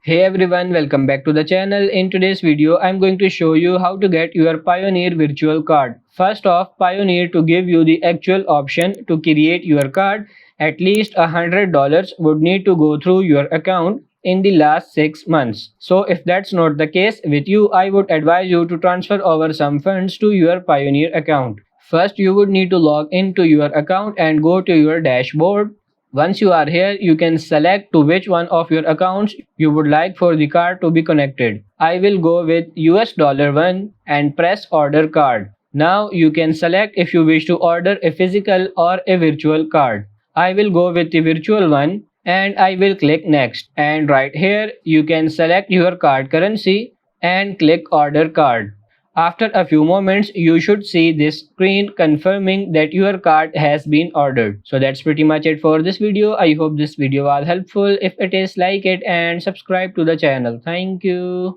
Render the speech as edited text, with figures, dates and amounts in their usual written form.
Hey everyone, welcome back to the channel. In today's video, I'm going to show you how to get your Payoneer virtual card. First off, Payoneer to give you the actual option to create your card, at least $100 would need to go through your account in the last 6 months. So if that's not the case with you, I would advise you to transfer over some funds to your Payoneer account. First, you would need to log into your account and go to your dashboard. Once you are here, you can select to which one of your accounts you would like for the card to be connected. I will go with US dollar one and press order card. Now you can select if you wish to order a physical or a virtual card. I will go with the virtual one and I will click next. And right here you can select your card currency and click order card. After a few moments, you should see this screen confirming that your card has been ordered. So that's pretty much it for this video. I hope this video was helpful. If it is, like it and subscribe to the channel. Thank you.